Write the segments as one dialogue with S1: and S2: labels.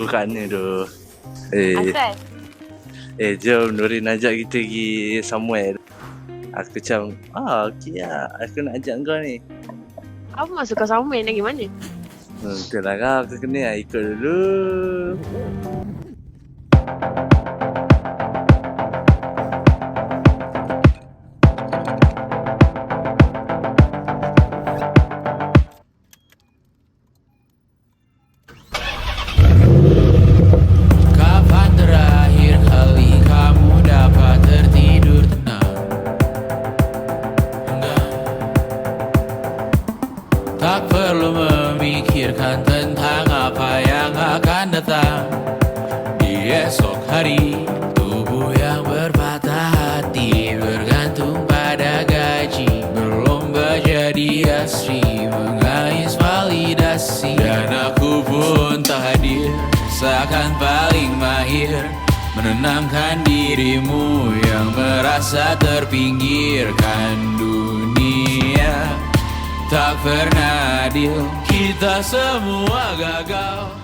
S1: Bukannya tu.
S2: Asal?
S1: Jom Nurin ajak kita pergi somewhere. Aku macam, okey lah. Aku nak ajak kau ni.
S2: Apa maksud kau sama main lagi mana?
S1: Betul lah kau. Aku kena ikut dulu.
S3: Kapan terakhir kali kamu dapat tertidur tenang? Enggak. Tak perlu memikirkan tentang apa yang akan datang di esok hari. Tubuh yang berpatah hati bergantung pada gaji, berlomba jadi asri, mengais validasi. Dan aku pun tak hadir, seakan paling mahir menenangkan dirimu yang merasa terpinggirkan. Dunia tak pernah adil, kita semua gagal.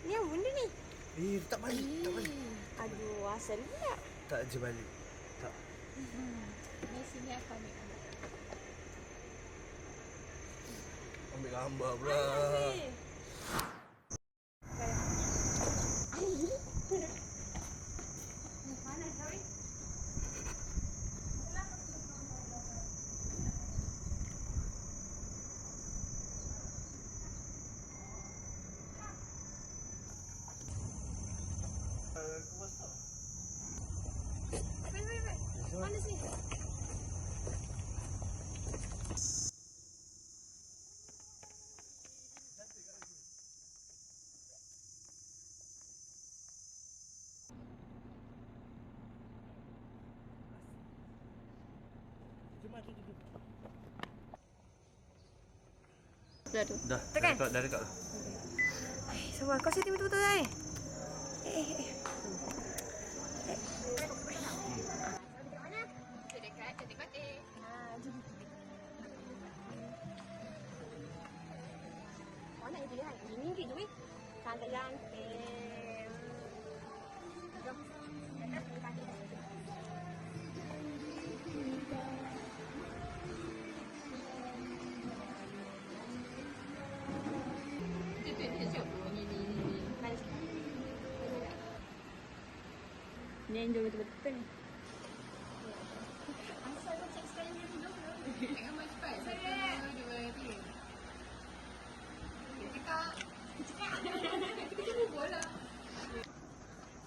S2: Ni apa benda ni?
S4: Tak balik, tak balik.
S2: Aduh, asal pula.
S4: Tak je balik. Tak.
S5: Di sini aku ambil gambar.
S4: Ambil gambar pula.
S2: Mana sini?
S5: Dah tu.
S1: Dah
S2: Tekan?
S1: dah dekat lah.
S2: Sabar, kau setting betul-betul kan?
S5: Dekat cantik batik.
S2: Jom. Lihat, ini je weh. Cantik-cantik. Jom. Atas ni kaki. Ni enjoy betul-betul ni.
S5: Asal kau cek sekali dia dulu. Jangan cepat. Satu, dua, tiga. Cakap. Kita bubur lah.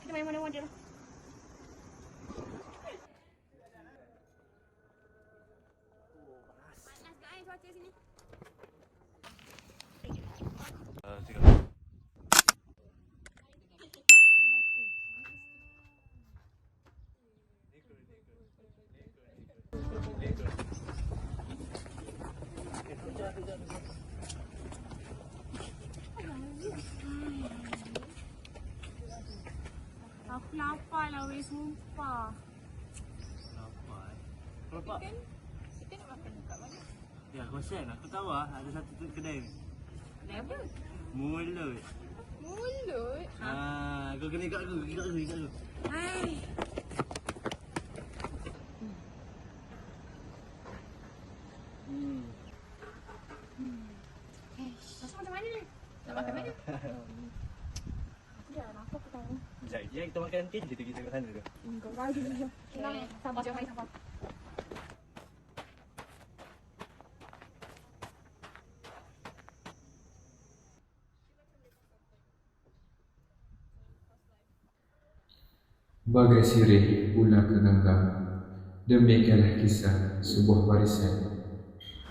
S2: Kita main model-model. Panas ke cuaca sini?
S1: Tengok.
S2: Aku lapar lah weh, sumpah.
S1: Kenapa?
S5: Kita nak makan dekat mana?
S1: Ya, kosen. Aku tahu lah. Ada satu kedai ni.
S5: Kenapa?
S1: Mulut.
S5: Mulut.
S1: Kau kena ikat aku. Ikat aku.
S2: Hai. Masa macam mana ni?
S5: Nak makan mana?
S2: Aku dah lapar aku tahu.
S1: Sekejap je kita makan nanti. Kita kat sana tu.
S2: Kau bagi je. Senang. Sabar,
S5: Jom.
S2: sabar.
S6: Bagai sirih ular keganggam, demikianlah kisah sebuah warisan.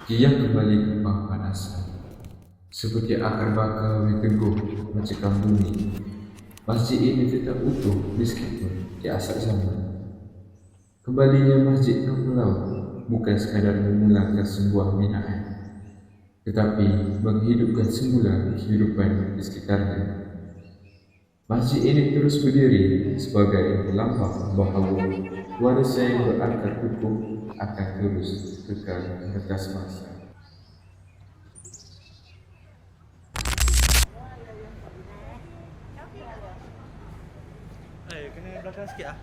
S6: Dia kembali ke pemanasan, seperti akar bakal yang teguh mencekam bumi. Masjid ini tetap utuh meskipun di asal zaman. Kembalinya masjid kampung laut bukan sekadar memulangkan sebuah binaan, tetapi menghidupkan semula kehidupan di sekitarnya. Masjid ini terus berdiri sebagai lambang bahawa warisan yang berakar kukuh akan terus kekal di atas masa.
S1: Kena belakang sikit lah.